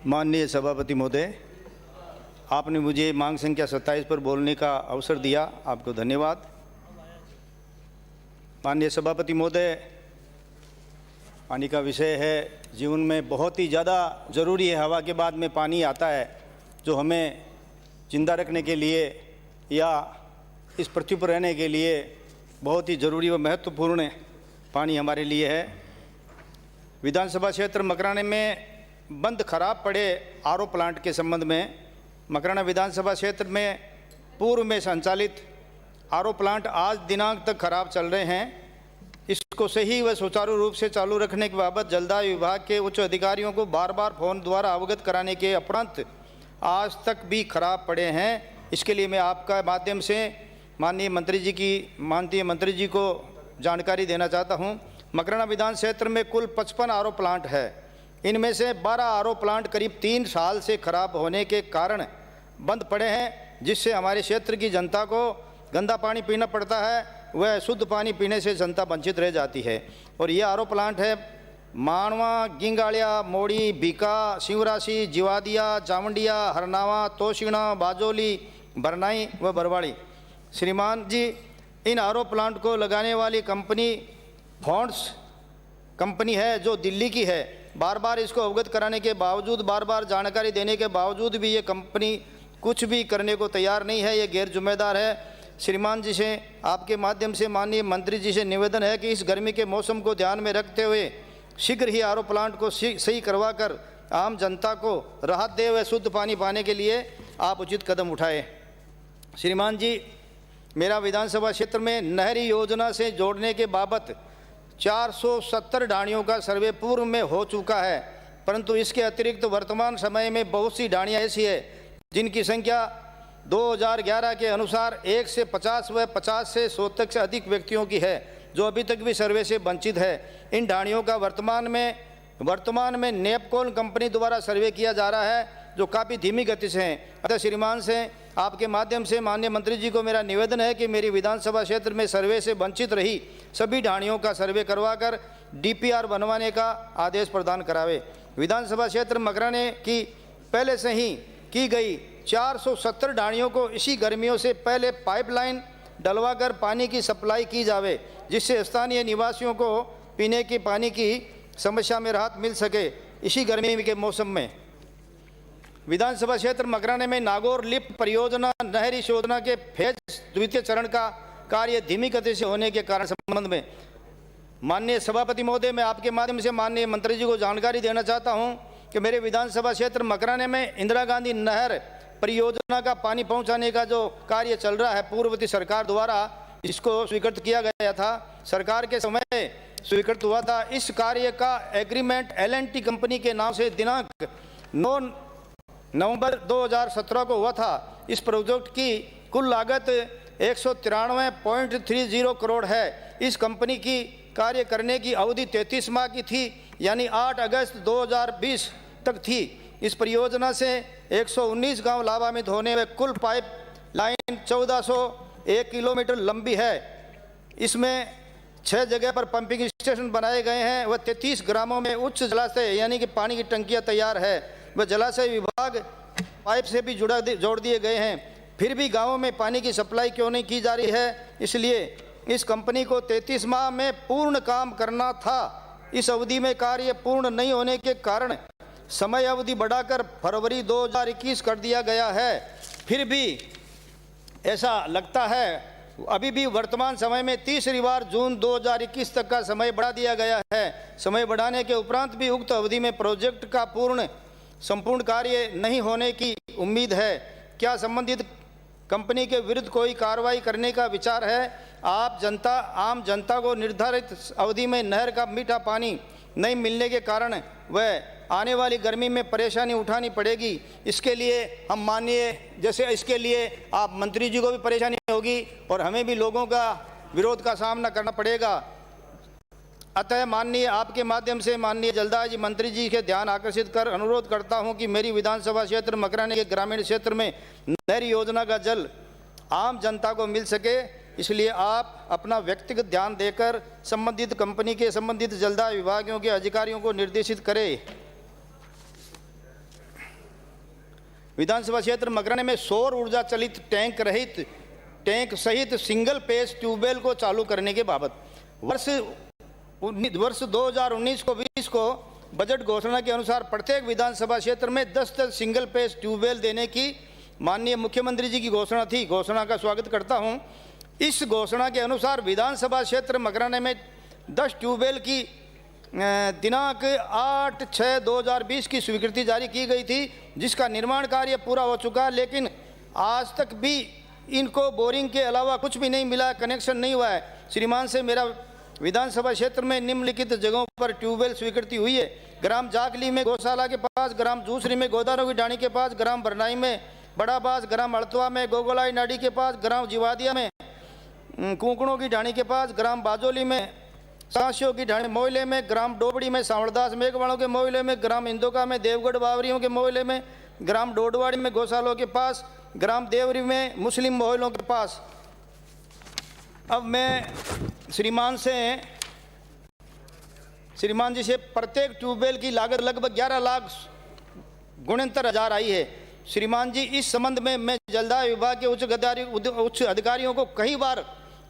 माननीय सभापति महोदय, आपने मुझे मांग संख्या 27 पर बोलने का अवसर दिया, आपको धन्यवाद। माननीय सभापति महोदय, पानी का विषय है, जीवन में बहुत ही ज़्यादा ज़रूरी है। हवा के बाद में पानी आता है जो हमें जिंदा रखने के लिए या इस पृथ्वी पर रहने के लिए बहुत ही ज़रूरी व महत्वपूर्ण पानी हमारे लिए है। विधानसभा क्षेत्र मकराना में बंद खराब पड़े आरओ प्लांट के संबंध में मकराना विधानसभा क्षेत्र में पूर्व में संचालित आरओ प्लांट आज दिनांक तक खराब चल रहे हैं। इसको सही व सुचारू रूप से चालू रखने के बाबत जलदाय विभाग के उच्च अधिकारियों को बार बार फोन द्वारा अवगत कराने के उपरांत आज तक भी खराब पड़े हैं। इसके लिए मैं आपका माध्यम से माननीय मंत्री जी को जानकारी देना चाहता हूं। मकराना विधान क्षेत्र में कुल 55 आरओ प्लांट है। इनमें से 12 आरओ प्लांट करीब 3 साल से खराब होने के कारण बंद पड़े हैं, जिससे हमारे क्षेत्र की जनता को गंदा पानी पीना पड़ता है। वह शुद्ध पानी पीने से जनता वंचित रह जाती है। और ये आरओ प्लांट है मानवा, गिंगाड़िया, मोड़ी, बीका, शिवराशि, जिवादिया, जावंडिया, हरनावा, तोशिणा, बाजोली, बरनाई व बरवाड़ी। श्रीमान जी, इन आरओ प्लांट को लगाने वाली कंपनी फॉन्ड्स कंपनी है जो दिल्ली की है। बार बार इसको अवगत कराने के बावजूद, बार बार जानकारी देने के बावजूद भी ये कंपनी कुछ भी करने को तैयार नहीं है। ये गैर जिम्मेदार है। श्रीमान जी से आपके माध्यम से माननीय मंत्री जी से निवेदन है कि इस गर्मी के मौसम को ध्यान में रखते हुए शीघ्र ही आरओ प्लांट को सही करवाकर आम जनता को राहत दे व शुद्ध पानी पाने के लिए आप उचित कदम उठाएं। श्रीमान जी, मेरा विधानसभा क्षेत्र में नहरी योजना से जोड़ने के बाबत 470 ढाणियों का सर्वे पूर्व में हो चुका है, परंतु इसके अतिरिक्त वर्तमान समय में बहुत सी ढाणियाँ ऐसी है जिनकी संख्या 2011 के अनुसार 1 से 50 व 50 से 100 तक से अधिक व्यक्तियों की है, जो अभी तक भी सर्वे से वंचित है। इन ढाणियों का वर्तमान में नेपकोन कंपनी द्वारा सर्वे किया जा रहा है, जो काफ़ी धीमी गति से है। अतः श्रीमान से आपके माध्यम से माननीय मंत्री जी को मेरा निवेदन है कि मेरी विधानसभा क्षेत्र में सर्वे से वंचित रही सभी ढाणियों का सर्वे करवाकर डीपीआर बनवाने का आदेश प्रदान करावे। विधानसभा क्षेत्र मकराने की पहले से ही की गई 470 ढाणियों को इसी गर्मियों से पहले पाइपलाइन डलवाकर पानी की सप्लाई की जावे, जिससे स्थानीय निवासियों को पीने के पानी की समस्या में राहत मिल सके। इसी गर्मी के मौसम में विधानसभा क्षेत्र मकराने में नागौर लिफ्ट परियोजना नहरी शोधना के फेज द्वितीय चरण का कार्य धीमी गति से होने के कारण संबंध में माननीय सभापति महोदय, मैं आपके माध्यम से माननीय मंत्री जी को जानकारी देना चाहता हूं कि मेरे विधानसभा क्षेत्र मकराने में इंदिरा गांधी नहर परियोजना का पानी पहुंचाने का जो कार्य चल रहा है, पूर्ववर्ती सरकार द्वारा इसको स्वीकृत किया गया था, सरकार के समय स्वीकृत हुआ था। इस कार्य का एग्रीमेंट L&T कंपनी के नाम से दिनांक 9 नवंबर 2017 को हुआ था। इस प्रोजेक्ट की कुल लागत 193.30 करोड़ है। इस कंपनी की कार्य करने की अवधि 33 माह की थी, यानी 8 अगस्त 2020 तक थी। इस परियोजना से 119 गांव लाभान्वित होने में कुल पाइप लाइन 1401 किलोमीटर लंबी है। इसमें 6 जगह पर पंपिंग स्टेशन बनाए गए हैं व 33 ग्रामों में उच्च जलाशय यानी कि पानी की टंकियां तैयार है व जलाशय विभाग पाइप से भी जोड़ दिए गए हैं। फिर भी गाँवों में पानी की सप्लाई क्यों नहीं की जा रही है? इसलिए इस कंपनी को 33 माह में पूर्ण काम करना था। इस अवधि में कार्य पूर्ण नहीं होने के कारण समय अवधि बढ़ाकर फरवरी 2021 कर दिया गया है। फिर भी ऐसा लगता है अभी भी वर्तमान समय में तीसरी बार जून 2021 तक का समय बढ़ा दिया गया है। समय बढ़ाने के उपरांत भी उक्त अवधि में प्रोजेक्ट का संपूर्ण कार्य नहीं होने की उम्मीद है। क्या संबंधित कंपनी के विरुद्ध कोई कार्रवाई करने का विचार है? आम जनता को निर्धारित अवधि में नहर का मीठा पानी नहीं मिलने के कारण वह आने वाली गर्मी में परेशानी उठानी पड़ेगी। इसके लिए इसके लिए आप मंत्री जी को भी परेशानी होगी और हमें भी लोगों का विरोध का सामना करना पड़ेगा। अतः माननीय आपके माध्यम से माननीय जलदाय जी मंत्री जी के ध्यान आकर्षित कर अनुरोध करता हूं कि मेरी विधानसभा क्षेत्र मकराने के ग्रामीण क्षेत्र में नहर योजना का जल आम जनता को मिल सके। इसलिए आप अपना व्यक्तिगत ध्यान देकर संबंधित कंपनी के संबंधित जलदाय विभागों के अधिकारियों को निर्देशित करें। विधानसभा क्षेत्र मकराने में सौर ऊर्जा चलित टैंक सहित सिंगल पेज ट्यूबवेल को चालू करने के बाबत वर्ष 2019 को 20 को बजट घोषणा के अनुसार प्रत्येक विधानसभा क्षेत्र में 10 सिंगल पेज ट्यूबवेल देने की माननीय मुख्यमंत्री जी की घोषणा थी। घोषणा का स्वागत करता हूं। इस घोषणा के अनुसार विधानसभा क्षेत्र मकराने में 10 ट्यूबवेल की दिनांक 8/6/2020 की स्वीकृति जारी की गई थी, जिसका निर्माण कार्य पूरा हो चुका, लेकिन आज तक भी इनको बोरिंग के अलावा कुछ भी नहीं मिला, कनेक्शन नहीं हुआ है। श्रीमान से मेरा विधानसभा क्षेत्र में निम्नलिखित जगहों पर ट्यूबवेल स्वीकृति हुई है। ग्राम जाकली में गौशाला के पास, ग्राम जूसरी में गोदारों की डाणी के पास, ग्राम बरनाई में बड़ाबास, ग्राम अड़तवा में गोगोलाई नाडी के पास, ग्राम जिवादिया में कुंकड़ों की ढाणी के पास, ग्राम बाजोली में सांसियों की ढाणी मोहल्ले में, ग्राम डोबड़ी में सांवरदास मेघवाड़ों के मोहल्ले में, ग्राम इंदोका में देवगढ़ बावरियों के मोहल्ले में, ग्राम डोडवाड़ी में गौशालों के पास, ग्राम देवरी में मुस्लिम मोहल्लों के पास। अब मैं श्रीमान जी से प्रत्येक ट्यूबवेल की लागत लगभग 11,69,000 आई है। श्रीमान जी, इस संबंध में मैं जलदाय विभाग के उच्च अधिकारियों को कई बार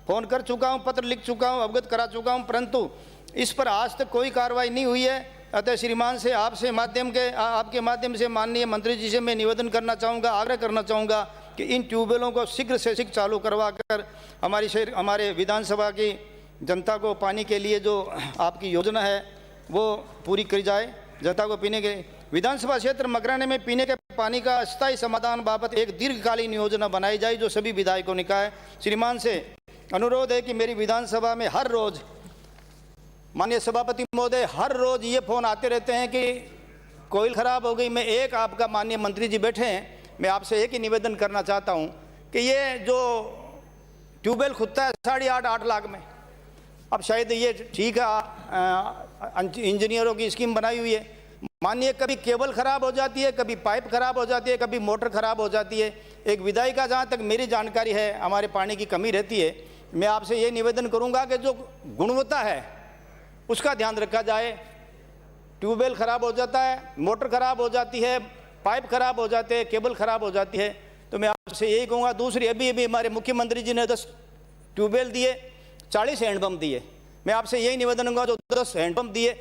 फोन कर चुका हूं, पत्र लिख चुका हूं, अवगत करा चुका हूं, परंतु इस पर आज तक कोई कार्रवाई नहीं हुई है। अतः श्रीमान से आपके माध्यम से माननीय मंत्री जी से मैं निवेदन करना चाहूँगा, आग्रह करना चाहूँगा कि इन ट्यूबवेलों को शीघ्र से शीघ्र चालू करवा कर हमारे विधानसभा की जनता को पानी के लिए जो आपकी योजना है वो पूरी करी जाए। जनता को पीने के विधानसभा क्षेत्र मकराने में पीने के पानी का अस्थायी समाधान बाबत एक दीर्घकालीन योजना बनाई जाए जो सभी विधायकों ने कहा है। श्रीमान से अनुरोध है कि मेरी विधानसभा में हर रोज, माननीय सभापति महोदय, हर रोज ये फोन आते रहते हैं कि कोयल खराब हो गई। मैं एक आपका माननीय मंत्री जी बैठे हैं, मैं आपसे एक ही निवेदन करना चाहता हूँ कि ये जो ट्यूबवेल खुदता है 8.5 लाख में, अब शायद ये ठीक है, इंजीनियरों की स्कीम बनाई हुई है। मानिए कभी केबल खराब हो जाती है, कभी पाइप खराब हो जाती है, कभी मोटर खराब हो जाती है। एक विधायक का जहाँ तक मेरी जानकारी है, हमारे पानी की कमी रहती है। मैं आपसे ये निवेदन करूँगा कि जो गुणवत्ता है उसका ध्यान रखा जाए। ट्यूबवेल खराब हो जाता है, मोटर खराब हो जाती है, पाइप खराब हो जाते हैं, केबल खराब हो जाती है, तो मैं आपसे यही कहूँगा। दूसरी, अभी हमारे मुख्यमंत्री जी ने 10 ट्यूबवेल दिए, 40 हैंडपम्प दिए। मैं आपसे यही निवेदन करूँगा, जो 10 हैंडपम्प दिए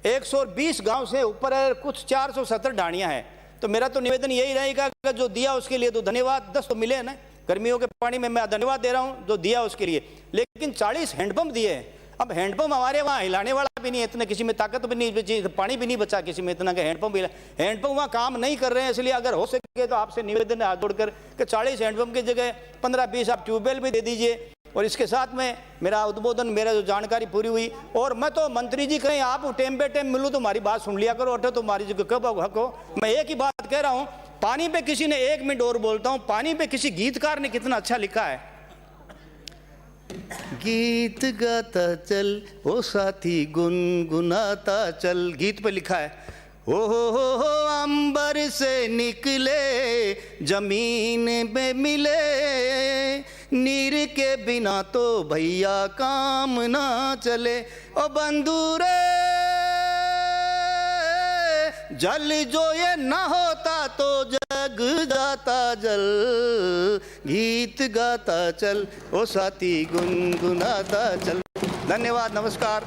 120 गांव से ऊपर है, कुछ 470 ढाणियाँ हैं, तो मेरा तो निवेदन यही रहेगा कि जो दिया उसके लिए तो धन्यवाद। 10 तो मिले हैं ना, गर्मियों के पानी में मैं धन्यवाद दे रहा हूँ जो दिया उसके लिए, लेकिन 40 हैंडपम्प दिए हैं। अब हैंडपम्प हमारे वहाँ हिलाने वाला भी नहीं है, इतने किसी में ताकत भी नहीं बची, पानी भी नहीं बचा किसी में इतना कि हैंडपम्प वहाँ काम नहीं कर रहे हैं। इसलिए अगर हो सके तो आपसे निवेदन है हाथ जोड़कर कि 40 हैंडपम्प की जगह 15-20 आप ट्यूबवेल भी दे दीजिए। और इसके साथ में मेरा उद्बोधन, मेरा जो जानकारी पूरी हुई। और मैं तो मंत्री जी कहीं आप टेम पे टेम मिलूँ तो हमारी बात सुन लिया करो, अटो तुम्हारी जी कब हक हो। मैं एक ही बात कह रहा हूँ, पानी पे किसी ने, 1 मिनट और बोलता हूँ, पानी पे किसी गीतकार ने कितना अच्छा लिखा है, गीत गाता चल ओ साथी गुनगुनाता चल, गीत पे लिखा है। ओ हो अंबर से निकले जमीन में मिले, नीर के बिना तो भैया काम ना चले। ओ बंधुरे जल जो ये ना होता तो जग जाता जल, गीत गाता चल ओ साथी गुनगुनाता चल। धन्यवाद, नमस्कार।